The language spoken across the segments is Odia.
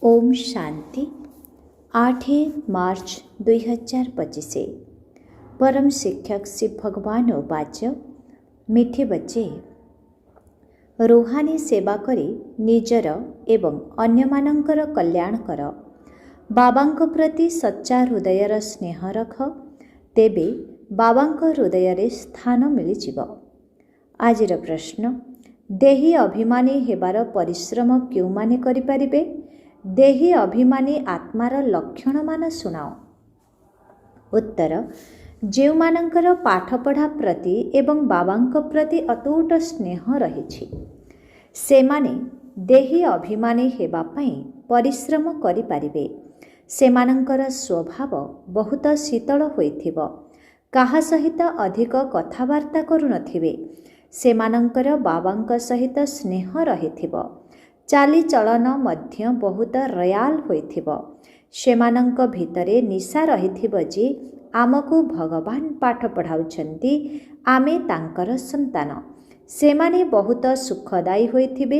ओम शांति 8 मार्च 2025। परम शिक्षक श्री भगवान उवाच मिठे बच्चे, रूहानी सेवा करी निजर एवं अन्यमानंकर कल्याण कर। बाबांक प्रति सच्चा हृदयर स्नेह रख, तेबे बाबांक हृदय स्थान मिलिजिव। आजिर प्रश्न, देही अभिमानी हेबार परिश्रम क्यों माने करि परिबे? देही अभिमानी आत्मार लक्षण मान सुनाओ। उत्तर, जो मानकर पाठपढ़ा प्रति एवं बाबांक प्रति अतूट स्नेह रही से माने देही अभिमानी हेबा पई परिश्रम करि पारिबे। सेमानंकर स्वभाव बहुत शीतल होइथिबो, काहा सहित अधिक कथावार्ता करू नथिबे। सेमानंकर बाबांक सहित स्नेह रहिथिबो, चाली चलन मध्य बहुत रयाल होइथिबो। सेमानंक भितरे निशा रहिथिबो जे आमको भगवान पाठ पढ़ाउछंती, आमे तांकर संतान। सेमाने बहुत सुखदायी होइथिबे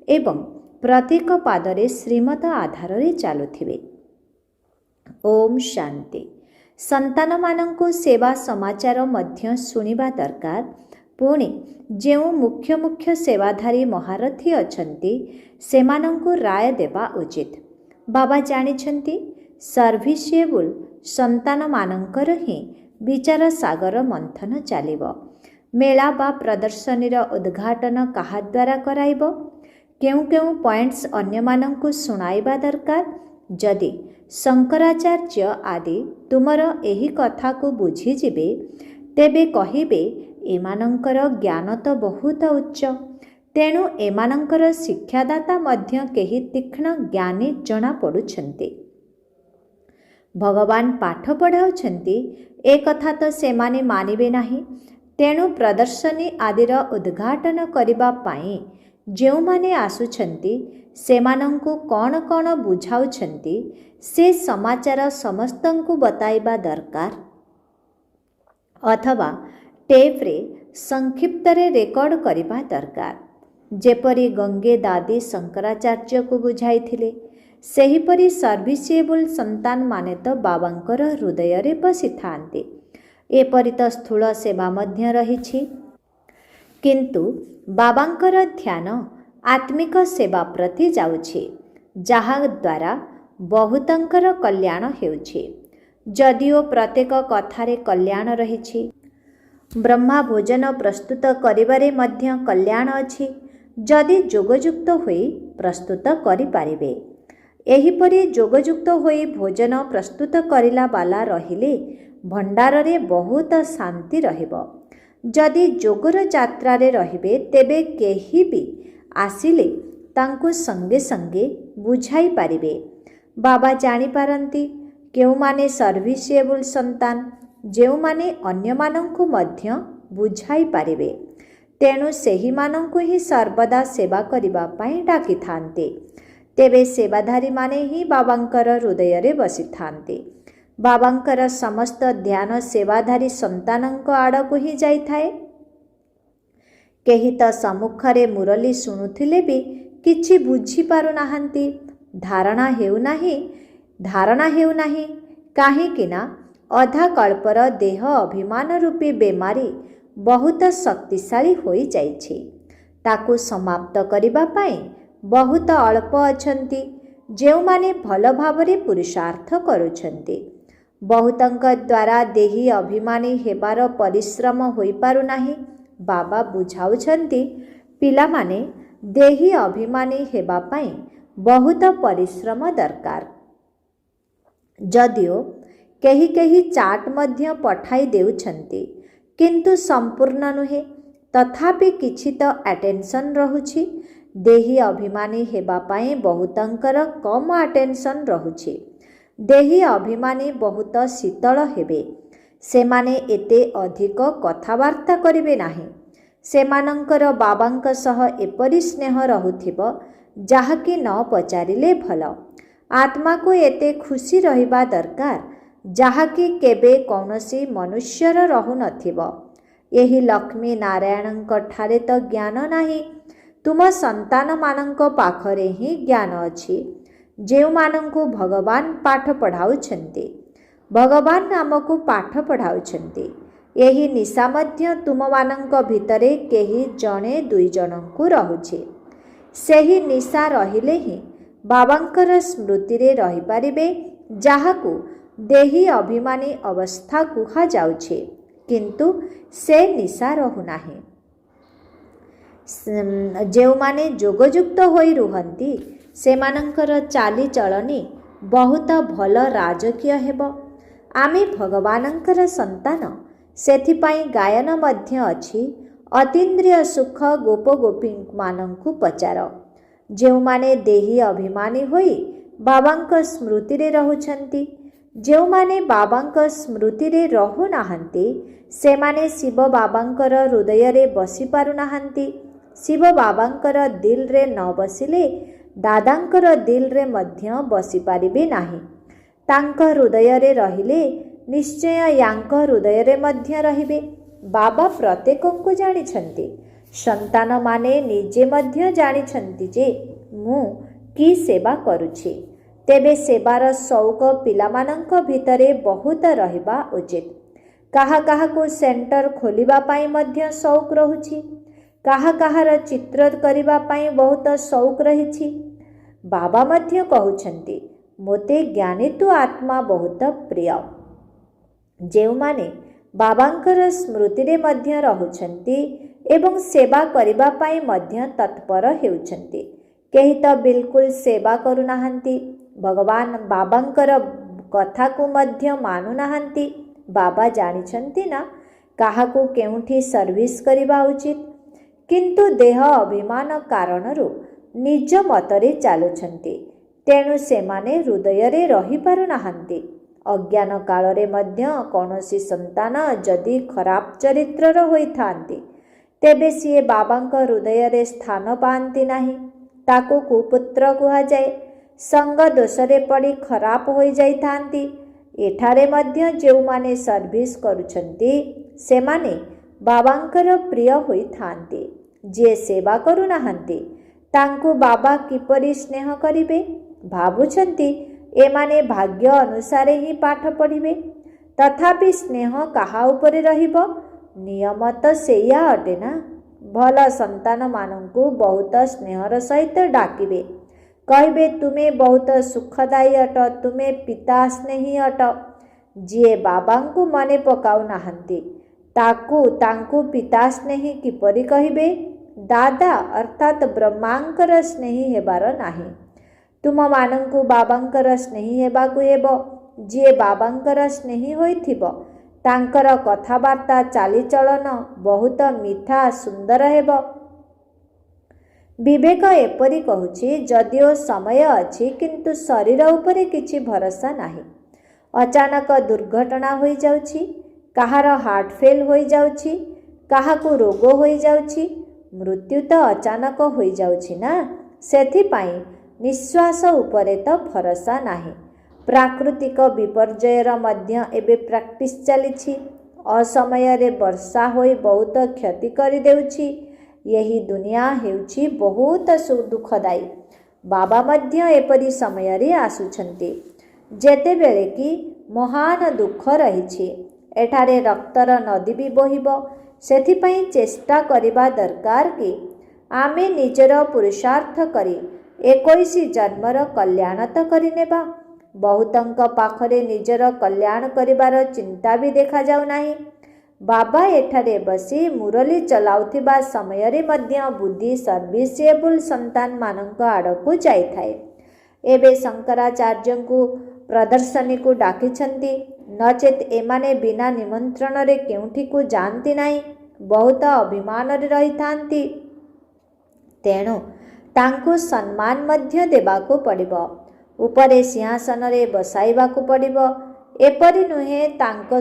एवं प्रत्येक पादरे श्रीमत आधार चालुथिबे। ओम शांति। संतान मानंको सेवा समाचार मध्य सुनिबा दरकार। पुणी जो मुख्य मुख्य सेवाधारी महारथी अछंती सेमानंको राय देवा उचित। बाबा जानिछंती सर्विसेबल संतान मानंकर ही विचार सागर मंथन चलिबो। मेला बा प्रदर्शनीर उद्घाटन काहा द्वारा कराइबो? केउ केउ पॉइंट्स अन्य मानंको सुनाइबा दरकार। जदि शंकराचार्य आदि तुमर एही कथा को बुझी जिबे, तेबे कहिबे एमानंकर ज्ञान तो बहुत उच्च, तेणु एमानंकर शिक्षादाता मध्य केही तीक्ष्ण ज्ञानी जना पड़ुछंती। भगवान पाठ पढ़ाउछंती ए कथा तो सेमाने मानिबे नाही। तेणु प्रदर्शनी आदिर उद्घाटन करिबा पाई जो माने आसुछंती सेमानंकु कौन कौन बुझाउछंती से समाचार समस्तंकु बताइबा दरकार, अथवा टेप्रे संक्षिप्तरे रेकर्ड करिबा दरकार। जेपरी गंगे दादी शंकराचार्य को बुझाइथिले, सेहीपरि सर्विसेबल संतान माने तो बाबांकर हृदय रे बसी थांती। एपरि तो स्थूल सेवा मध्य रहिछि, किंतु बाबांकर ध्यान आत्मिक सेवा प्रति जाउछि, जहा द्वारा बहुतंकर कल्याण हेउछि। जदिओ प्रत्येक कथारे कल्याण रहिछि, ब्रह्मा भोजन प्रस्तुत करिबारे मध्य कल्याण अछि, जदि जोगयुक्त होई प्रस्तुत करि पारिबे। एहीपरि जोगयुक्त होई भोजन प्रस्तुत करिला बाला रहिले भंडार रे बहुत शांति रहिबो। जदि जोगर यात्रा रे रहिबे, तेबे केही भी आसिले तांको संगे संगे बुझाई पारिबे। बाबा जानी पारंती केउ माने सर्विसेबल संतान, जेउ माने अन्य मानंकु मध्य बुझाई पारिबे। तेणु सेही मानंकु ही सर्वदा सेवा करिबा पई डाकी थांते। तेबे सेवाधारी माने ही बाबांकर हृदय रे बसी थांते। बाबांकर समस्त ध्यान सेवाधारी संतानंक आड़को ही जाई थाए। केही तो सम्मुखरे मुरली शुणुथिले भी किछि बुझी पारु नाहंती। धारणा हेउ नाही काहेकि ना अधा कल्पर देह अभिमान रूपी बेमारी बहुत शक्तिशाली होई जाइछि। ताकू समाप्त करिबा पाई बहुत अल्प अछंती, जेउ माने भल भावरे पुरुषार्थ करुछंती। बहुतंक द्वारा देही अभिमानी हेबार परिश्रम होई पारु नाही। बाबा बुझाउछंती पिला माने देही अभिमानी हेबा पाई बहुत परिश्रम दरकार। जदिओ केही केही चाट मध्य पठाई देउछंती, किंतु संपूर्ण नुहे, तथापि किछि तो अटेंशन रहुछि। देही अभिमानी हेबा पाई बहुतंकर कम अटेंशन रहुछि। देही अभिमानी बहुत शीतल हेबे, सेमाने एते अधिक कथावार्ता करिबे नाही। सेमानंकर बाबांक सह एपरि स्नेह रहुथिबो जाहाकि न पचारिले भल। आत्मा को एते खुशी रहिबा दरकार जाहाकि केबे कौनसी मनुष्यर रहु नथिबो। एही लक्ष्मी नारायणंक ठारे तो ज्ञान नाही, तुम संतान मानंक पाखरे ही ज्ञान अछि। ଯେଉଁମାନଙ୍କୁ ଭଗବାନ ପାଠ ପଢ଼ାଉଛନ୍ତି, ଭଗବାନ ଆମକୁ ପାଠ ପଢ଼ାଉଛନ୍ତି। ଏହି ନିଶା ମଧ୍ୟ ତୁମମାନଙ୍କ ଭିତରେ କେହି ଜଣେ ଦୁଇ ଜଣଙ୍କୁ ରହୁଛି। ସେହି ନିଶା ରହିଲେ ହିଁ ବାବାଙ୍କର ସ୍ମୃତିରେ ରହିପାରିବେ, ଯାହାକୁ ଦେହୀ ଅଭିମାନୀ ଅବସ୍ଥା କୁହାଯାଉଛି। କିନ୍ତୁ ସେ ନିଶା ରହୁନାହିଁ। ଯେଉଁମାନେ ଯୋଗଯୁକ୍ତ ହୋଇ ରୁହନ୍ତି ସେମାନଙ୍କର ଚାଲିଚଳଣି ବହୁତ ଭଲ ରାଜକୀୟ ହେବ। ଆମେ ଭଗବାନଙ୍କର ସନ୍ତାନ, ସେଥିପାଇଁ ଗାୟନ ମଧ୍ୟ ଅଛି। ଅତୀନ୍ଦ୍ରିୟ ସୁଖ ଗୋପ ଗୋପୀମାନଙ୍କୁ ପଚାର। ଯେଉଁମାନେ ଦେହୀ ଅଭିମାନୀ ହୋଇ ବାବାଙ୍କ ସ୍ମୃତିରେ ରହୁଛନ୍ତି, ଯେଉଁମାନେ ବାବାଙ୍କ ସ୍ମୃତିରେ ରହୁନାହାନ୍ତି, ସେମାନେ ଶିବ ବାବାଙ୍କର ହୃଦୟରେ ବସି ପାରୁନାହାନ୍ତି। ଶିବ ବାବାଙ୍କର ଦିଲରେ ନ ବସିଲେ ଦାଦାଙ୍କର ଦିଲରେ ମଧ୍ୟ ବସିପାରିବେ ନାହିଁ। ତାଙ୍କ ହୃଦୟରେ ରହିଲେ ନିଶ୍ଚୟ ୟାଙ୍କ ହୃଦୟରେ ମଧ୍ୟ ରହିବେ। ବାବା ପ୍ରତ୍ୟେକଙ୍କୁ ଜାଣିଛନ୍ତି। ସନ୍ତାନମାନେ ନିଜେ ମଧ୍ୟ ଜାଣିଛନ୍ତି ଯେ ମୁଁ କି ସେବା କରୁଛି। ତେବେ ସେବାର ସଉକ ପିଲାମାନଙ୍କ ଭିତରେ ବହୁତ ରହିବା ଉଚିତ। କାହା କାହାକୁ ସେଣ୍ଟର ଖୋଲିବା ପାଇଁ ମଧ୍ୟ ସଉକ ରହୁଛି। କାହା କାହାର ଚିତ୍ର କରିବା ପାଇଁ ବହୁତ ସଉକ ରହିଛି। ବାବା ମଧ୍ୟ କହୁଛନ୍ତି, ମୋତେ ଜ୍ଞାନୀତ୍ୱ ଆତ୍ମା ବହୁତ ପ୍ରିୟ। ଯେଉଁମାନେ ବାବାଙ୍କର ସ୍ମୃତିରେ ମଧ୍ୟ ରହୁଛନ୍ତି ଏବଂ ସେବା କରିବା ପାଇଁ ମଧ୍ୟ ତତ୍ପର ହେଉଛନ୍ତି, କେହି ତ ବିଲକୁଲ ସେବା କରୁନାହାନ୍ତି। ଭଗବାନ ବାବାଙ୍କର କଥାକୁ ମଧ୍ୟ ମାନୁନାହାନ୍ତି। ବାବା ଜାଣିଛନ୍ତି ନା କାହାକୁ କେଉଁଠି ସର୍ଭିସ୍ କରିବା ଉଚିତ, କିନ୍ତୁ ଦେହ ଅଭିମାନ କାରଣରୁ ନିଜ ମତରେ ଚାଲୁଛନ୍ତି। ତେଣୁ ସେମାନେ ହୃଦୟରେ ରହିପାରୁନାହାନ୍ତି। ଅଜ୍ଞାନ କାଳରେ ମଧ୍ୟ କୌଣସି ସନ୍ତାନ ଯଦି ଖରାପ ଚରିତ୍ରର ହୋଇଥାନ୍ତି, ତେବେ ସିଏ ବାବାଙ୍କ ହୃଦୟରେ ସ୍ଥାନ ପାଆନ୍ତି ନାହିଁ। ତାକୁ କୁପୁତ୍ର କୁହାଯାଏ। ସଙ୍ଗ ଦୋଷରେ ପଡ଼ି ଖରାପ ହୋଇଯାଇଥାନ୍ତି। ଏଠାରେ ମଧ୍ୟ ଯେଉଁମାନେ ସର୍ଭିସ୍ କରୁଛନ୍ତି ସେମାନେ ବାବାଙ୍କର ପ୍ରିୟ ହୋଇଥାନ୍ତି। ଯିଏ ସେବା କରୁନାହାନ୍ତି ତାଙ୍କୁ ବାବା କିପରି ସ୍ନେହ କରିବେ? ଭାବୁଛନ୍ତି ଏମାନେ ଭାଗ୍ୟ ଅନୁସାରେ ହିଁ ପାଠ ପଢ଼ିବେ। ତଥାପି ସ୍ନେହ କାହା ଉପରେ ରହିବ? ନିୟମ ତ ସେଇଆ ଅଟେ ନା। ଭଲ ସନ୍ତାନମାନଙ୍କୁ ବହୁତ ସ୍ନେହର ସହିତ ଡାକିବେ। କହିବେ, ତୁମେ ବହୁତ ସୁଖଦାୟୀ ଅଟ, ତୁମେ ପିତା ସ୍ନେହୀ ଅଟ। ଯିଏ ବାବାଙ୍କୁ ମନେ ପକାଉନାହାନ୍ତି ତାଙ୍କୁ ପିତା ସ୍ନେହୀ କିପରି କହିବେ? ଦାଦା ଅର୍ଥାତ୍ ବ୍ରହ୍ମାଙ୍କର ସ୍ନେହୀ ହେବାର ନାହିଁ। ତୁମମାନଙ୍କୁ ବାବାଙ୍କର ସ୍ନେହୀ ହେବାକୁ ହେବ। ଯିଏ ବାବାଙ୍କର ସ୍ନେହୀ ହୋଇଥିବ ତାଙ୍କର କଥାବାର୍ତ୍ତା ଚାଲିଚଳନ ବହୁତ ମିଠା ସୁନ୍ଦର ହେବ। ବିବେକ ଏପରି କହୁଛି, ଯଦିଓ ସମୟ ଅଛି କିନ୍ତୁ ଶରୀର ଉପରେ କିଛି ଭରସା ନାହିଁ। ଅଚାନକ ଦୁର୍ଘଟଣା ହୋଇଯାଉଛି, କାହାର ହାର୍ଟ ଫେଲ୍ ହୋଇଯାଉଛି, କାହାକୁ ରୋଗ ହୋଇଯାଉଛି। ମୃତ୍ୟୁ ତ ଅଚାନକ ହୋଇଯାଉଛି ନା। ସେଥିପାଇଁ ନିଶ୍ୱାସ ଉପରେ ତ ଭରସା ନାହିଁ। ପ୍ରାକୃତିକ ବିପର୍ଯ୍ୟୟର ମଧ୍ୟ ଏବେ ପ୍ରାକ୍ଟିସ୍ ଚାଲିଛି। ଅସମୟରେ ବର୍ଷା ହୋଇ ବହୁତ କ୍ଷତି କରିଦେଉଛି। ଏହି ଦୁନିଆ ହେଉଛି ବହୁତ ଦୁଃଖଦାୟୀ। ବାବା ମଧ୍ୟ ଏପରି ସମୟରେ ଆସୁଛନ୍ତି ଯେତେବେଳେ କି ମହାନ ଦୁଃଖ ରହିଛି। ଏଠାରେ ରକ୍ତର ନଦୀ ବି ବୋହିବ। ସେଥିପାଇଁ ଚେଷ୍ଟା କରିବା ଦରକାର କି ଆମେ ନିଜର ପୁରୁଷାର୍ଥ କରି 21 ଜନ୍ମର କଲ୍ୟାଣ ତ କରିନେବା। ବହୁତଙ୍କ ପାଖରେ ନିଜର କଲ୍ୟାଣ କରିବାର ଚିନ୍ତା ବି ଦେଖାଯାଉ ନାହିଁ। ବାବା ଏଠାରେ ବସି ମୁରଲି ଚଲାଉଥିବା ସମୟରେ ମଧ୍ୟ ବୁଦ୍ଧି ସର୍ଭିସିଏବୁଲ ସନ୍ତାନମାନଙ୍କ ଆଡ଼କୁ ଯାଇଥାଏ। ଏବେ ଶଙ୍କରାଚାର୍ଯ୍ୟଙ୍କୁ ପ୍ରଦର୍ଶନୀକୁ ଡାକିଛନ୍ତି, ନଚେତ୍ ଏମାନେ ବିନା ନିମନ୍ତ୍ରଣରେ କେଉଁଠିକୁ ଯାଆନ୍ତି ନାହିଁ। ବହୁତ ଅଭିମାନରେ ରହିଥାନ୍ତି। ତେଣୁ ତାଙ୍କୁ ସମ୍ମାନ ମଧ୍ୟ ଦେବାକୁ ପଡ଼ିବ। ଉପରେ ସିଂହାସନରେ ବସାଇବାକୁ ପଡ଼ିବ। ଏପରି ନୁହେଁ ତାଙ୍କ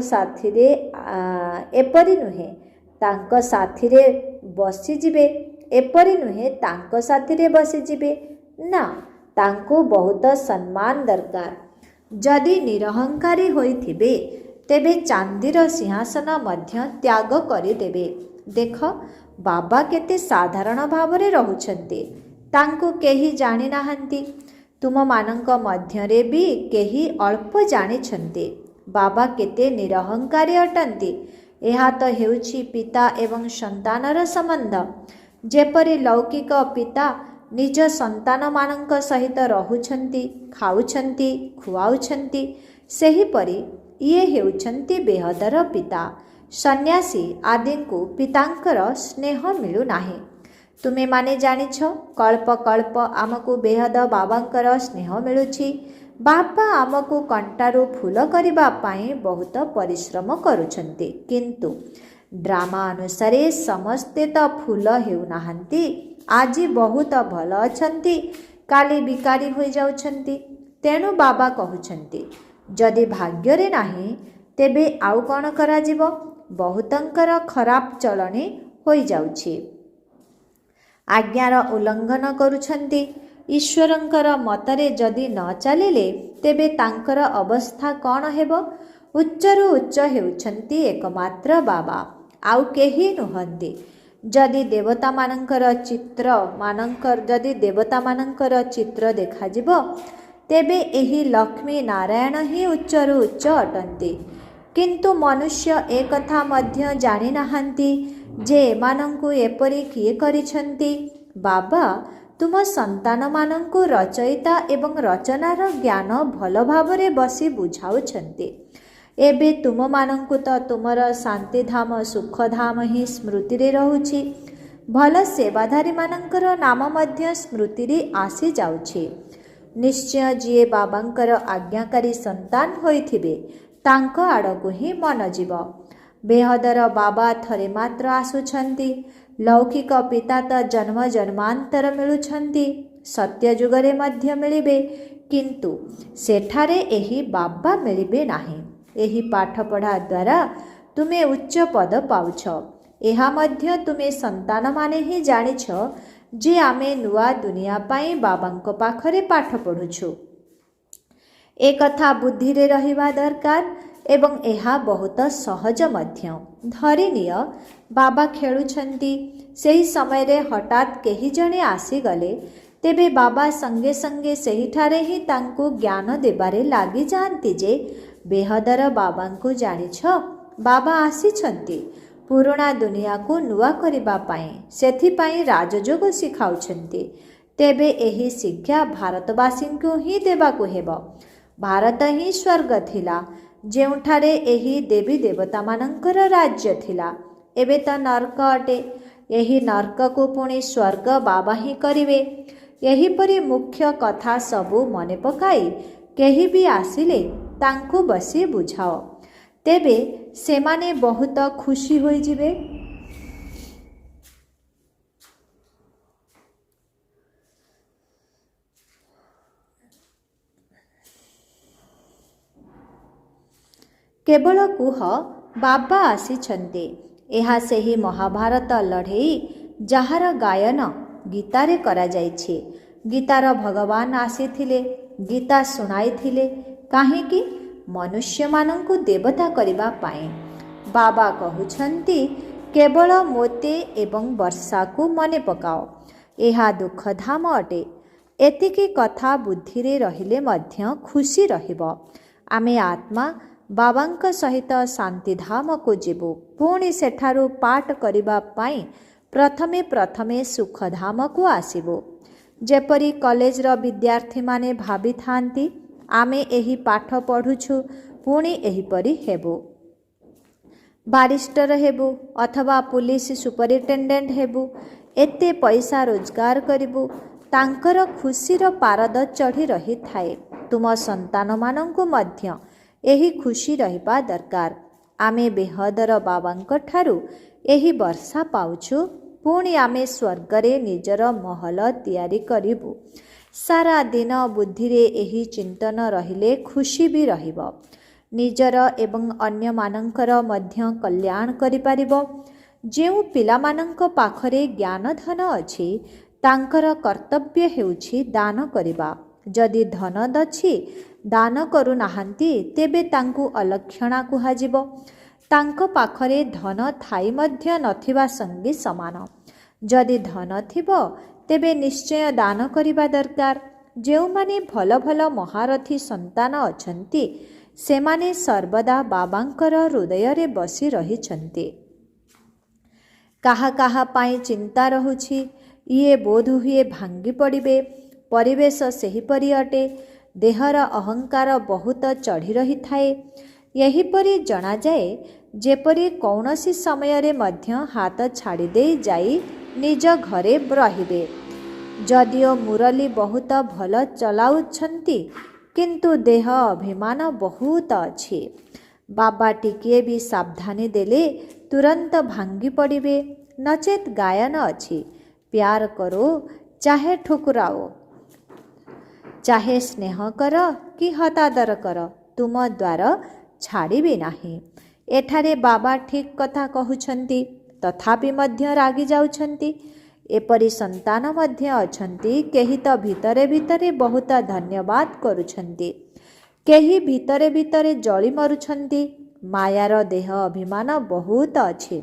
ସାଥିରେ ବସିଯିବେ। ନା, ତାଙ୍କୁ ବହୁତ ସମ୍ମାନ ଦରକାର। ଯଦି ନିରହଙ୍କାରୀ ହୋଇଥିବେ ତେବେ ଚାନ୍ଦିର ସିଂହାସନ ମଧ୍ୟ ତ୍ୟାଗ କରିଦେବେ। ଦେଖ ବାବା କେତେ ସାଧାରଣ ଭାବରେ ରହୁଛନ୍ତି। ତାଙ୍କୁ କେହି ଜାଣିନାହାନ୍ତି। ତୁମମାନଙ୍କ ମଧ୍ୟରେ ବି କେହି ଅଳ୍ପ ଜାଣିଛନ୍ତି ବାବା କେତେ ନିରହଙ୍କାରୀ ଅଟନ୍ତି। ଏହା ତ ହେଉଛି ପିତା ଏବଂ ସନ୍ତାନର ସମ୍ବନ୍ଧ। ଯେପରି ଲୌକିକ ପିତା ନିଜ ସନ୍ତାନମାନଙ୍କ ସହିତ ରହୁଛନ୍ତି, ଖାଉଛନ୍ତି, ଖୁଆଉଛନ୍ତି, ସେହିପରି ଇଏ ହେଉଛନ୍ତି ବେହଦର ପିତା। ସନ୍ନ୍ୟାସୀ ଆଦିଙ୍କୁ ପିତାଙ୍କର ସ୍ନେହ ମିଳୁନାହିଁ। ତୁମେମାନେ ଜାଣିଛ, କଳ୍ପ କଳ୍ପ ଆମକୁ ବେହଦ ବାବାଙ୍କର ସ୍ନେହ ମିଳୁଛି। ବାବା ଆମକୁ କଣ୍ଟାରୁ ଫୁଲ କରିବା ପାଇଁ ବହୁତ ପରିଶ୍ରମ କରୁଛନ୍ତି, କିନ୍ତୁ ଡ୍ରାମା ଅନୁସାରେ ସମସ୍ତେ ତ ଫୁଲ ହେଉନାହାନ୍ତି। ଆଜି ବହୁତ ଭଲ ଅଛନ୍ତି, କାଲି ବିକାରୀ ହୋଇଯାଉଛନ୍ତି। ତେଣୁ ବାବା କହୁଛନ୍ତି, ଯଦି ଭାଗ୍ୟରେ ନାହିଁ ତେବେ ଆଉ କ'ଣ କରାଯିବ? ବହୁତଙ୍କର ଖରାପ ଚଳଣି ହୋଇଯାଉଛି, ଆଜ୍ଞାର ଉଲ୍ଲଙ୍ଘନ କରୁଛନ୍ତି। ଈଶ୍ୱରଙ୍କର ମତରେ ଯଦି ନ ଚାଲିଲେ ତେବେ ତାଙ୍କର ଅବସ୍ଥା କ'ଣ ହେବ? ଉଚ୍ଚରୁ ଉଚ୍ଚ ହେଉଛନ୍ତି ଏକମାତ୍ର ବାବା, ଆଉ କେହି ନୁହନ୍ତି। ଯଦି ଦେବତାମାନଙ୍କର ଚିତ୍ର ଦେଖାଯିବ ତେବେ ଏହି ଲକ୍ଷ୍ମୀ ନାରାୟଣ ହିଁ ଉଚ୍ଚରୁ ଉଚ୍ଚ ଅଟନ୍ତି। କିନ୍ତୁ ମନୁଷ୍ୟ ଏକଥା ମଧ୍ୟ ଜାଣିନାହାନ୍ତି ଯେ ଏମାନଙ୍କୁ ଏପରି କିଏ କରିଛନ୍ତି। ବାବା ତୁମ ସନ୍ତାନମାନଙ୍କୁ ରଚୟିତା ଏବଂ ରଚନାର ଜ୍ଞାନ ଭଲ ଭାବରେ ବସି ବୁଝାଉଛନ୍ତି। ଏବେ ତୁମମାନଙ୍କୁ ତ ତୁମର ଶାନ୍ତିଧାମ ସୁଖଧାମ ହିଁ ସ୍ମୃତିରେ ରହୁଛି। ଭଲ ସେବାଧାରୀମାନଙ୍କର ନାମ ମଧ୍ୟ ସ୍ମୃତିରେ ଆସିଯାଉଛି। ନିଶ୍ଚୟ ଯିଏ ବାବାଙ୍କର ଆଜ୍ଞାକାରୀ ସନ୍ତାନ ହୋଇଥିବେ ତାଙ୍କ ଆଡ଼କୁ ହିଁ ମନ ଯିବ। ବେହଦର ବାବା ଥରେ ମାତ୍ର ଆସୁଛନ୍ତି। ଲୌକିକ ପିତା ତ ଜନ୍ମ ଜନ୍ମାନ୍ତର ମିଳୁଛନ୍ତି, ସତ୍ୟଯୁଗରେ ମଧ୍ୟ ମିଳିବେ, କିନ୍ତୁ ସେଠାରେ ଏହି ବାବା ମିଳିବେ ନାହିଁ। ଏହି ପାଠପଢ଼ା ଦ୍ୱାରା ତୁମେ ଉଚ୍ଚ ପଦ ପାଉଛ। ଏହା ମଧ୍ୟ ତୁମେ ସନ୍ତାନମାନେ ହିଁ ଜାଣିଛ ଯେ ଆମେ ନୂଆ ଦୁନିଆ ପାଇଁ ବାବାଙ୍କ ପାଖରେ ପାଠ ପଢ଼ୁଛୁ। ଏକଥା ବୁଦ୍ଧିରେ ରହିବା ଦରକାର ଏବଂ ଏହା ବହୁତ ସହଜ ମଧ୍ୟ। ଧରିନିଅ ବାବା ଖେଳୁଛନ୍ତି, ସେହି ସମୟରେ ହଠାତ୍ କେହି ଜଣେ ଆସିଗଲେ, ତେବେ ବାବା ସଙ୍ଗେ ସଙ୍ଗେ ସେହିଠାରେ ହିଁ ତାଙ୍କୁ ଜ୍ଞାନ ଦେବାରେ ଲାଗିଯାଆନ୍ତି ଯେ ବେହଦର ବାବାଙ୍କୁ ଜାଣିଛ, ବାବା ଆସିଛନ୍ତି ପୁରୁଣା ଦୁନିଆକୁ ନୂଆ କରିବା ପାଇଁ, ସେଥିପାଇଁ ରାଜଯୋଗ ଶିଖାଉଛନ୍ତି। ତେବେ ଏହି ଶିକ୍ଷା ଭାରତବାସୀଙ୍କୁ ହିଁ ଦେବାକୁ ହେବ। ଭାରତ ହିଁ ସ୍ୱର୍ଗ ଥିଲା, ଯେଉଁଠାରେ ଏହି ଦେବୀ ଦେବତାମାନଙ୍କର ରାଜ୍ୟ ଥିଲା। ଏବେ ତ ନର୍କ ଅଟେ। ଏହି ନର୍କକୁ ପୁଣି ସ୍ୱର୍ଗ ବାବା ହିଁ କରିବେ। ଏହିପରି ମୁଖ୍ୟ କଥା ସବୁ ମନେ ପକାଇ କେହି ବି ଆସିଲେ ତାଙ୍କୁ ବସି ବୁଝାଅ, ତେବେ ସେମାନେ ବହୁତ ଖୁସି ହୋଇଯିବେ। କେବଳ କୁହ ବାବା ଆସିଛନ୍ତି। ଏହା ସେହି ମହାଭାରତ ଲଢ଼େଇ ଯାହାର ଗାୟନ ଗୀତାରେ କରାଯାଇଛି। ଗୀତାର ଭଗବାନ ଆସିଥିଲେ, ଗୀତା ଶୁଣାଇଥିଲେ। କାହିଁକି? ମନୁଷ୍ୟମାନଙ୍କୁ ଦେବତା କରିବା ପାଇଁ। ବାବା କହୁଛନ୍ତି, କେବଳ ମୋତେ ଏବଂ ବର୍ଷାକୁ ମନେ ପକାଅ। ଏହା ଦୁଃଖଧାମ ଅଟେ। ଏତିକି କଥା ବୁଦ୍ଧିରେ ରହିଲେ ମଧ୍ୟ ଖୁସି ରହିବ। ଆମେ ଆତ୍ମା ବାବାଙ୍କ ସହିତ ଶାନ୍ତିଧାମକୁ ଯିବୁ। ପୁଣି ସେଠାରୁ ପାଠ କରିବା ପାଇଁ ପ୍ରଥମେ ସୁଖଧାମକୁ ଆସିବୁ। ଯେପରି କଲେଜର ବିଦ୍ୟାର୍ଥୀମାନେ ଭାବିଥାନ୍ତି, ଆମେ ଏହି ପାଠ ପଢ଼ୁଛୁ, ପୁଣି ଏହିପରି ହେବୁ, ବାରିଷ୍ଟର ହେବୁ ଅଥବା ପୁଲିସ ସୁପରିଟେଣ୍ଡେଣ୍ଟ ହେବୁ, ଏତେ ପଇସା ରୋଜଗାର କରିବୁ। ତାଙ୍କର ଖୁସିର ପାରଦ ଚଢ଼ି ରହିଥାଏ। ତୁମ ସନ୍ତାନମାନଙ୍କୁ ମଧ୍ୟ ଏହି ଖୁସି ରହିବା ଦରକାର। ଆମେ ବେହଦର ବାବାଙ୍କ ଠାରୁ ଏହି ବର୍ଷା ପାଉଛୁ, ପୁଣି ଆମେ ସ୍ୱର୍ଗରେ ନିଜର ମହଲ ତିଆରି କରିବୁ। ସାରା ଦିନ ବୁଦ୍ଧିରେ ଏହି ଚିନ୍ତନ ରହିଲେ ଖୁସି ବି ରହିବ। ନିଜର ଏବଂ ଅନ୍ୟମାନଙ୍କର ମଧ୍ୟ କଲ୍ୟାଣ କରିପାରିବ। ଯେଉଁ ପିଲାମାନଙ୍କ ପାଖରେ ଜ୍ଞାନଧନ ଅଛି, ତାଙ୍କର କର୍ତ୍ତବ୍ୟ ହେଉଛି ଦାନ କରିବା। ଯଦି ଧନ ଅଛି, ଦାନ କରୁନାହାନ୍ତି, ତେବେ ତାଙ୍କୁ ଅଲକ୍ଷଣା କୁହାଯିବ। ତାଙ୍କ ପାଖରେ ଧନ ଥାଇ ମଧ୍ୟ ନଥିବା ସଙ୍ଗେ ସମାନ। ଯଦି ଧନ ଥିବ, ତେବେ ନିଶ୍ଚୟ ଦାନ କରିବା ଦରକାର। ଯେଉଁମାନେ ଭଲ ଭଲ ମହାରଥୀ ସନ୍ତାନ ଅଛନ୍ତି ସେମାନେ ସର୍ବଦା ବାବାଙ୍କର ହୃଦୟରେ ବସି ରହିଛନ୍ତି। କାହା କାହା ପାଇଁ ଚିନ୍ତା ରହୁଛି, ଇଏ ବୋଧହୁଏ ଭାଙ୍ଗି ପଡ଼ିବେ। ପରିବେଶ ସେହିପରି ଅଟେ। ଦେହର ଅହଙ୍କାର ବହୁତ ଚଢ଼ି ରହିଥାଏ। ଏହିପରି ଜଣାଯାଏ ଯେପରି କୌଣସି ସମୟରେ ମଧ୍ୟ ହାତ ଛାଡ଼ିଦେଇ ଯାଇ ନିଜ ଘରେ ରହିବେ। ଯଦିଓ ମୁରଲୀ ବହୁତ ଭଲ ଚଲାଉଛନ୍ତି କିନ୍ତୁ ଦେହ ଅଭିମାନ ବହୁତ ଅଛି। ବାବା ଟିକିଏ ବି ସାବଧାନୀ ଦେଲେ ତୁରନ୍ତ ଭାଙ୍ଗି ପଡ଼ିବେ। ନଚେତ୍ ଗାୟନ ଅଛି, ପ୍ୟାର କରୋ ଚାହେ ଠୁକୁରାଓ, ଚାହେ ସ୍ନେହ କର କି ହତାଦର କର, ତୁମ ଦ୍ୱାର ଛାଡ଼ିବି ନାହିଁ। ଏଠାରେ ବାବା ଠିକ୍ କଥା କହୁଛନ୍ତି, ତଥାପି ମଧ୍ୟ ରାଗି ଯାଉଛନ୍ତି। ଏପରି ସନ୍ତାନ ମଧ୍ୟ ଅଛନ୍ତି, କେହି ତ ଭିତରେ ଭିତରେ ବହୁତ ଧନ୍ୟବାଦ କରୁଛନ୍ତି, କେହି ଭିତରେ ଭିତରେ ଜଳି ମରୁଛନ୍ତି। ମାୟାର ଦେହ ଅଭିମାନ ବହୁତ ଅଛି।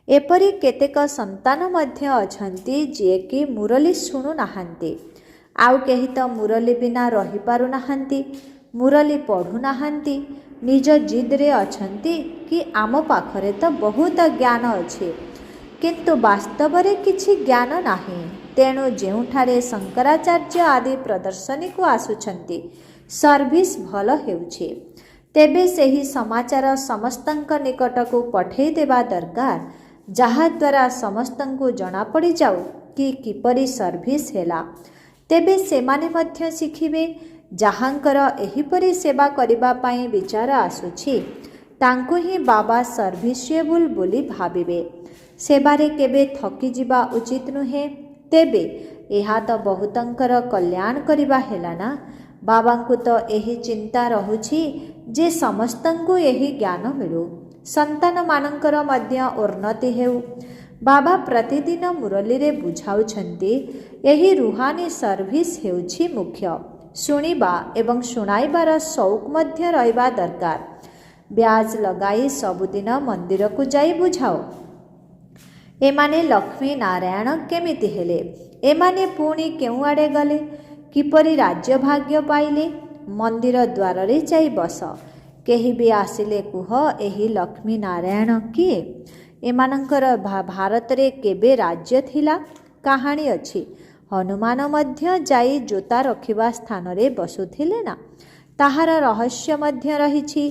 ଏପରି କେତେକ ସନ୍ତାନ ମଧ୍ୟ ଅଛନ୍ତି ଯିଏକି ମୁରଲୀ ଶୁଣୁନାହାନ୍ତି। ଆଉ କେହି ତ ମୁରଲୀ ବିନା ରହିପାରୁନାହାନ୍ତି, ମୁରଲୀ ପଢ଼ୁନାହାନ୍ତି। ନିଜ ଜିଦ୍ରେ ଅଛନ୍ତି କି ଆମ ପାଖରେ ତ ବହୁତ ଜ୍ଞାନ ଅଛି, କିନ୍ତୁ ବାସ୍ତବରେ କିଛି ଜ୍ଞାନ ନାହିଁ। ତେଣୁ ଯେଉଁଠାରେ ଶଙ୍କରାଚାର୍ଯ୍ୟ ଆଦି ପ୍ରଦର୍ଶନୀକୁ ଆସୁଛନ୍ତି, ସର୍ଭିସ୍ ଭଲ ହେଉଛି, ତେବେ ସେହି ସମାଚାର ସମସ୍ତଙ୍କ ନିକଟକୁ ପଠାଇ ଦେବା ଦରକାର, ଯାହାଦ୍ୱାରା ସମସ୍ତଙ୍କୁ ଜଣାପଡ଼ିଯାଉ କି କିପରି ସର୍ଭିସ୍ ହେଲା। ତେବେ ସେମାନେ ମଧ୍ୟ ଶିଖିବେ। ଯାହାଙ୍କର ଏହିପରି ସେବା କରିବା ପାଇଁ ବିଚାର ଆସୁଛି, ତାଙ୍କୁ ହିଁ ବାବା ସର୍ଭିସିଏବୁଲ୍ ବୋଲି ଭାବିବେ। ସେବାରେ କେବେ ଥକିଯିବା ଉଚିତ ନୁହେଁ। ତେବେ ଏହା ତ ବହୁତଙ୍କର କଲ୍ୟାଣ କରିବା ହେଲା ନା। ବାବାଙ୍କୁ ତ ଏହି ଚିନ୍ତା ରହୁଛି ଯେ ସମସ୍ତଙ୍କୁ ଏହି ଜ୍ଞାନ ମିଳୁ, ସନ୍ତାନମାନଙ୍କର ମଧ୍ୟ ଉନ୍ନତି ହେଉ। ବାବା ପ୍ରତିଦିନ ମୁରଲୀରେ ବୁଝାଉଛନ୍ତି, ଏହି ରୁହାନୀ ସର୍ଭିସ୍ ହେଉଛି ମୁଖ୍ୟ। ଶୁଣିବା ଏବଂ ଶୁଣାଇବାର ସଉକ ମଧ୍ୟ ରହିବା ଦରକାର। ବ୍ୟାଜ୍ ଲଗାଇ ସବୁଦିନ ମନ୍ଦିରକୁ ଯାଇ ବୁଝାଅ, ଏମାନେ ଲକ୍ଷ୍ମୀ ନାରାୟଣ କେମିତି ହେଲେ, ଏମାନେ ପୁଣି କେଉଁଆଡ଼େ ଗଲେ, କିପରି ରାଜ୍ୟଭାଗ୍ୟ ପାଇଲେ। ମନ୍ଦିର ଦ୍ୱାରରେ ଯାଇ ବସ, କେହି ବି ଆସିଲେ କୁହ, ଏହି ଲକ୍ଷ୍ମୀ ନାରାୟଣ କିଏ? ଏମାନଙ୍କର ଭାରତରେ କେବେ ରାଜ୍ୟ ଥିଲା? କାହାଣୀ ଅଛି, ହନୁମାନ ମଧ୍ୟ ଯାଇ ଜୋତା ରଖିବା ସ୍ଥାନରେ ବସୁଥିଲେ ନା। ତାହାର ରହସ୍ୟ ମଧ୍ୟ ରହିଛି।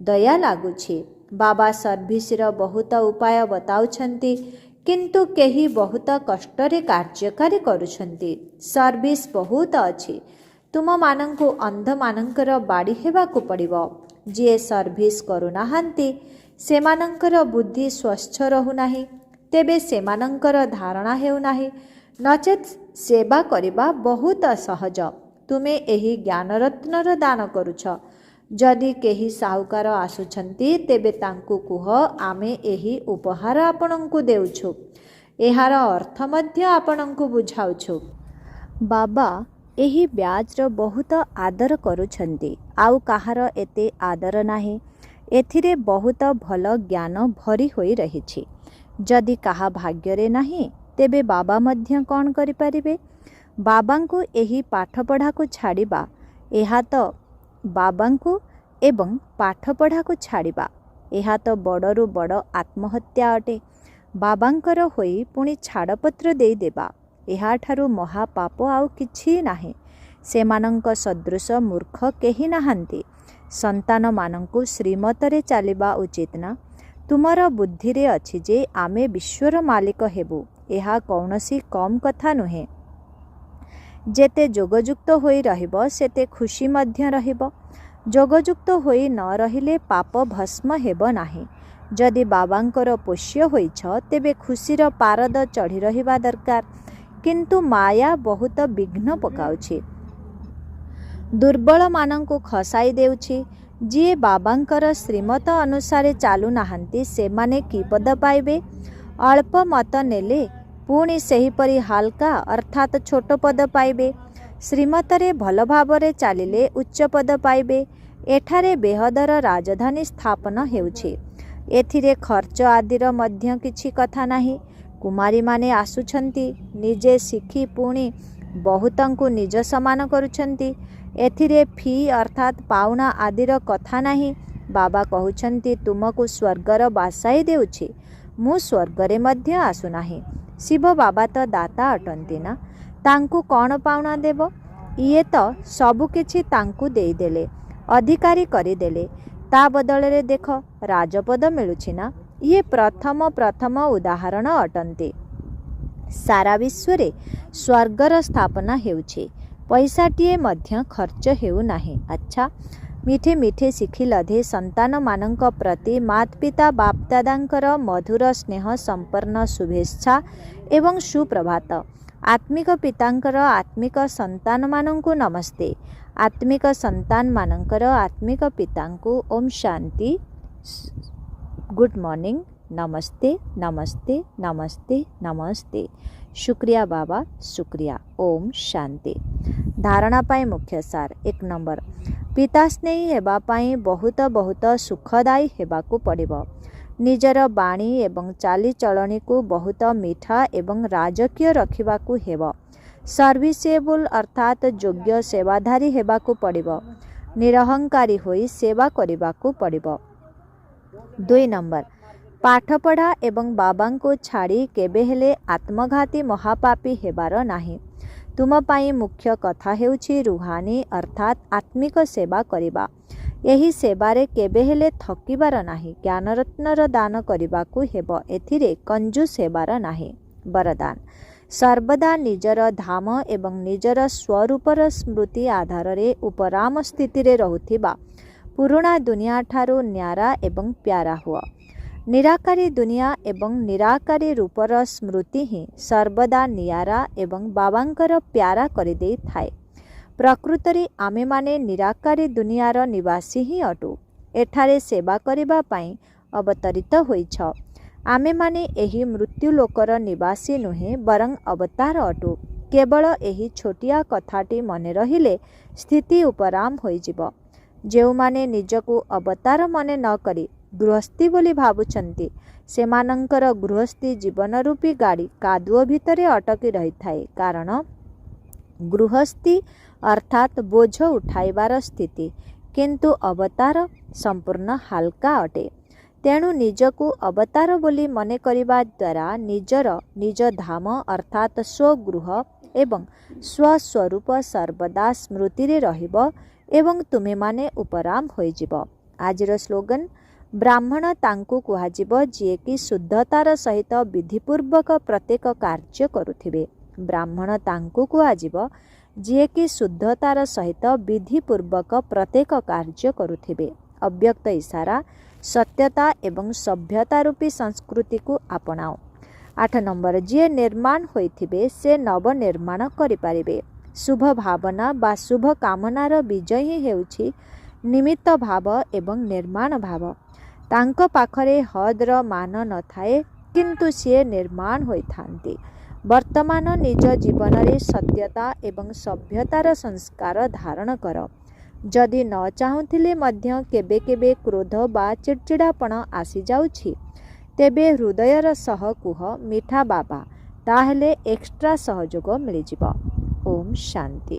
ଦୟା ଲାଗୁଛି, ବାବା ସର୍ଭିସର ବହୁତ ଉପାୟ ବତାଉଛନ୍ତି, କିନ୍ତୁ କେହି ବହୁତ କଷ୍ଟରେ କାର୍ଯ୍ୟକାରୀ କରୁଛନ୍ତି। ସର୍ଭିସ୍ ବହୁତ ଅଛି। ତୁମମାନଙ୍କୁ ଅନ୍ଧମାନଙ୍କର ବାଡ଼ି ହେବାକୁ ପଡ଼ିବ। ଯିଏ ସର୍ଭିସ୍ କରୁନାହାନ୍ତି ସେମାନଙ୍କର ବୁଦ୍ଧି ସ୍ୱଚ୍ଛ ରହୁନାହିଁ, ତେବେ ସେମାନଙ୍କର ଧାରଣା ହେଉନାହିଁ। ନଚେତ୍ ସେବା କରିବା ବହୁତ ସହଜ। ତୁମେ ଏହି ଜ୍ଞାନରତ୍ନର ଦାନ କରୁଛ। ଯଦି କେହି ସାହୁକାର ଆସୁଛନ୍ତି, ତେବେ ତାଙ୍କୁ କୁହ, ଆମେ ଏହି ଉପହାର ଆପଣଙ୍କୁ ଦେଉଛୁ, ଏହାର ଅର୍ଥ ମଧ୍ୟ ଆପଣଙ୍କୁ ବୁଝାଉଛୁ। ବାବା ଏହି ବ୍ୟାଜ୍ର ବହୁତ ଆଦର କରୁଛନ୍ତି, ଆଉ କାହାର ଏତେ ଆଦର ନାହିଁ। ଏଥିରେ ବହୁତ ଭଲ ଜ୍ଞାନ ଭରି ହୋଇ ରହିଛି। ଯଦି କାହା ଭାଗ୍ୟରେ ନାହିଁ, ତେବେ ବାବା ମଧ୍ୟ କ'ଣ କରିପାରିବେ? ବାବାଙ୍କୁ ଏହି ପାଠପଢ଼ାକୁ ଛାଡ଼ିବା, ଏହା ତ ବାବାଙ୍କୁ ଏବଂ ପାଠପଢ଼ାକୁ ଛାଡ଼ିବା, ଏହା ତ ବଡ଼ରୁ ବଡ଼ ଆତ୍ମହତ୍ୟା ଅଟେ। ବାବାଙ୍କର ହୋଇ ପୁଣି ଛାଡ଼ପତ୍ର ଦେଇଦେବା, ଏହାଠାରୁ ମହାପାପ ଆଉ କିଛି ନାହିଁ। ସେମାନଙ୍କ ସଦୃଶ ମୂର୍ଖ କେହି ନାହାନ୍ତି। ସନ୍ତାନମାନଙ୍କୁ ଶ୍ରୀମତରେ ଚାଲିବା ଉଚିତ ନା। ତୁମର ବୁଦ୍ଧିରେ ଅଛି ଯେ ଆମେ ବିଶ୍ୱର ମାଲିକ ହେବୁ, ଏହା କୌଣସି କମ୍ କଥା ନୁହେଁ। ଯେତେ ଯୋଗଯୁକ୍ତ ହୋଇ ରହିବ, ସେତେ ଖୁସି ମଧ୍ୟ ରହିବ। ଯୋଗଯୁକ୍ତ ହୋଇ ନ ରହିଲେ ପାପ ଭସ୍ମ ହେବ ନାହିଁ। ଯଦି ବାବାଙ୍କର ପୋଷ୍ୟ ହୋଇଛ, ତେବେ ଖୁସିର ପାରଦ ଚଢ଼ି ରହିବା ଦରକାର। କିନ୍ତୁ ମାୟା ବହୁତ ବିଘ୍ନ ପକାଉଛି, ଦୁର୍ବଳମାନଙ୍କୁ ଖସାଇ ଦେଉଛି। ଯିଏ ବାବାଙ୍କର ଶ୍ରୀମତ ଅନୁସାରେ ଚାଲୁନାହାନ୍ତି, ସେମାନେ କି ପଦ ପାଇବେ? ଅଳ୍ପ ମତ ନେଲେ ପୁଣି ସେହିପରି ହାଲକା ଅର୍ଥାତ୍ ଛୋଟ ପଦ ପାଇବେ। ଶ୍ରୀମତରେ ଭଲ ଭାବରେ ଚାଲିଲେ ଉଚ୍ଚ ପଦ ପାଇବେ। ଏଠାରେ ବେହଦର ରାଜଧାନୀ ସ୍ଥାପନ ହେଉଛି। ଏଥିରେ ଖର୍ଚ୍ଚ ଆଦିର ମଧ୍ୟ କିଛି କଥା ନାହିଁ। କୁମାରୀମାନେ ଆସୁଛନ୍ତି, ନିଜେ ଶିଖି ପୁଣି ବହୁତଙ୍କୁ ନିଜ ସମାନ କରୁଛନ୍ତି। ଏଥିରେ ଫି ଅର୍ଥାତ୍ ପାଉଣା ଆଦିର କଥା ନାହିଁ। ବାବା କହୁଛନ୍ତି ତୁମକୁ ସ୍ୱର୍ଗର ବାସାଇ ଦେଉଛି, ମୁଁ ସ୍ୱର୍ଗରେ ମଧ୍ୟ ଆସୁନାହିଁ। ଶିବ ବାବା ତ ଦାତା ଅଟନ୍ତି ନା, ତାଙ୍କୁ କ'ଣ ପାଉଣା ଦେବ? ଇଏ ତ ସବୁକିଛି ତାଙ୍କୁ ଦେଇଦେଲେ, ଅଧିକାରୀ କରିଦେଲେ। ତା ବଦଳରେ ଦେଖ ରାଜପଦ ମିଳୁଛି ନା। ଇଏ ପ୍ରଥମ ଉଦାହରଣ ଅଟନ୍ତି। ସାରା ବିଶ୍ୱରେ ସ୍ୱର୍ଗର ସ୍ଥାପନା ହେଉଛି, ପଇସାଟିଏ ମଧ୍ୟ ଖର୍ଚ୍ଚ ହେଉନାହିଁ। ଆଚ୍ଛା, ମିଠେ ମିଠେ ଶିଖିଲଧେ ସନ୍ତାନମାନଙ୍କ ପ୍ରତି ମାତୃପିତା ବାପଦାଦାଙ୍କର ମଧୁର ସ୍ନେହ ସମ୍ପନ୍ନ ଶୁଭେଚ୍ଛା ଏବଂ ସୁପ୍ରଭାତ। ଆତ୍ମିକ ପିତାଙ୍କର ଆତ୍ମିକ ସନ୍ତାନମାନଙ୍କୁ ନମସ୍ତେ। ଆତ୍ମିକ ସନ୍ତାନମାନଙ୍କର ଆତ୍ମିକ ପିତାଙ୍କୁ ଓମ୍ ଶାନ୍ତି, ଗୁଡ୍ ମର୍ଣ୍ଣିଂ, ନମସ୍ତେ ନମସ୍ତେ ନମସ୍ତେ ନମସ୍ତେ। ଶୁକ୍ରିୟା ବାବା, ଶୁକ୍ରିୟା। ଓମ୍ ଶାନ୍ତି। ଧାରଣା ପାଇଁ ମୁଖ୍ୟ ସାର। 1 ନମ୍ବର, ପିତା ସ୍ନେହୀ ହେବା ପାଇଁ ବହୁତ ସୁଖଦାୟୀ ହେବାକୁ ପଡ଼ିବ। ନିଜର ବାଣୀ ଏବଂ ଚାଲିଚଳଣିକୁ ବହୁତ ମିଠା ଏବଂ ରାଜକୀୟ ରଖିବାକୁ ହେବ। ସର୍ଭିସେବୁଲ ଅର୍ଥାତ୍ ଯୋଗ୍ୟ ସେବାଧାରୀ ହେବାକୁ ପଡ଼ିବ। ନିରହଙ୍କାରୀ ହୋଇ ସେବା କରିବାକୁ ପଡ଼ିବ। 2 ନମ୍ବର, ପାଠପଢ଼ା ଏବଂ ବାବାଙ୍କୁ ଛାଡ଼ି କେବେ ହେଲେ ଆତ୍ମଘାତୀ ମହାପାପୀ ହେବାର ନାହିଁ। ତୁମ ପାଇଁ ମୁଖ୍ୟ କଥା ହେଉଛି ରୁହାନୀ ଅର୍ଥାତ୍ ଆତ୍ମିକ ସେବା କରିବା। ଏହି ସେବାରେ କେବେ ହେଲେ ଥକିବାର ନାହିଁ। ଜ୍ଞାନରତ୍ନର ଦାନ କରିବାକୁ ହେବ, ଏଥିରେ କଞ୍ଜୁସ ହେବାର ନାହିଁ। ବରଦାନ, ସର୍ବଦା ନିଜର ଧାମ ଏବଂ ନିଜର ସ୍ୱରୂପର ସ୍ମୃତି ଆଧାରରେ ଉପରାମ ସ୍ଥିତିରେ ରହୁଥିବା ପୁରୁଣା ଦୁନିଆଠାରୁ ନ୍ୟାରା ଏବଂ ପ୍ୟାରା ହୁଅ। ନିରାକାରୀ ଦୁନିଆ ଏବଂ ନିରାକାରୀ ରୂପର ସ୍ମୃତି ହିଁ ସର୍ବଦା ନିଆରା ଏବଂ ବାବାଙ୍କର ପ୍ୟାରା କରିଦେଇଥାଏ। ପ୍ରକୃତରେ ଆମେମାନେ ନିରାକାରୀ ଦୁନିଆର ନିବାସୀ ହିଁ ଅଟୁ। ଏଠାରେ ସେବା କରିବା ପାଇଁ ଅବତରିତ ହୋଇଛ। ଆମେମାନେ ଏହି ମୃତ୍ୟୁଲୋକର ନିବାସୀ ନୁହେଁ, ବରଂ ଅବତାର ଅଟୁ। କେବଳ ଏହି ଛୋଟିଆ କଥାଟି ମନେ ରହିଲେ ସ୍ଥିତି ଉପରାମ ହୋଇଯିବ। ଯେଉଁମାନେ ନିଜକୁ ଅବତାର ମନେ ନ କରି ଗୃହସ୍ଥୀ ବୋଲି ଭାବୁଛନ୍ତି, ସେମାନଙ୍କର ଗୃହସ୍ଥୀ ଜୀବନରୂପୀ ଗାଡ଼ି କାଦୁଅ ଭିତରେ ଅଟକି ରହିଥାଏ। କାରଣ ଗୃହସ୍ଥୀ ଅର୍ଥାତ୍ ବୋଝ ଉଠାଇବାର ସ୍ଥିତି, କିନ୍ତୁ ଅବତାର ସମ୍ପୂର୍ଣ୍ଣ ହାଲକା ଅଟେ। ତେଣୁ ନିଜକୁ ଅବତାର ବୋଲି ମନେ କରିବା ଦ୍ୱାରା ନିଜ ଧାମ ଅର୍ଥାତ୍ ସ୍ୱଗୃହ ଏବଂ ସ୍ୱସ୍ୱରୂପ ସର୍ବଦା ସ୍ମୃତିରେ ରହିବ ଏବଂ ତୁମେମାନେ ଉପରାମ ହୋଇଯିବ। ଆଜିର ସ୍ଲୋଗାନ, ବ୍ରାହ୍ମଣ ତାଙ୍କୁ କୁହାଯିବ ଯିଏକି ଶୁଦ୍ଧତାର ସହିତ ବିଧିପୂର୍ବକ ପ୍ରତ୍ୟେକ କାର୍ଯ୍ୟ କରୁଥିବେ। ବ୍ରାହ୍ମଣ ତାଙ୍କୁ କୁହାଯିବ ଯିଏକି ଶୁଦ୍ଧତାର ସହିତ ବିଧିପୂର୍ବକ ପ୍ରତ୍ୟେକ କାର୍ଯ୍ୟ କରୁଥିବେ। ଅବ୍ୟକ୍ତ ଇଶାରା, ସତ୍ୟତା ଏବଂ ସଭ୍ୟତା ରୂପୀ ସଂସ୍କୃତିକୁ ଆପଣାଅ। 8 ନମ୍ବର, ଯିଏ ନିର୍ମାଣ ହୋଇଥିବେ ସେ ନବନିର୍ମାଣ କରିପାରିବେ। ଶୁଭ ଭାବନା ବା ଶୁଭ କାମନାର ବିଜୟ ହିଁ ହେଉଛି ନିମିତ୍ତ ଭାବ ଏବଂ ନିର୍ମାଣ ଭାବ। ତାଙ୍କ ପାଖରେ ହଦ୍ର ମାନ ନଥାଏ, କିନ୍ତୁ ସିଏ ନିର୍ମାଣ ହୋଇଥାନ୍ତି। ବର୍ତ୍ତମାନ ନିଜ ଜୀବନରେ ସତ୍ୟତା ଏବଂ ସଭ୍ୟତାର ସଂସ୍କାର ଧାରଣ କର। ଯଦି ନ ଚାହୁଁଥିଲେ ମଧ୍ୟ କେବେ କେବେ କ୍ରୋଧ ବା ଚିଡ଼ଚିଡ଼ାପଣ ଆସିଯାଉଛି, ତେବେ ହୃଦୟର ସହ କୁହ ମିଠା ବାବା, ତାହେଲେ ଏକ୍ସଟ୍ରା ସହଯୋଗ ମିଳିଯିବ। ଓମ୍ ଶାନ୍ତି।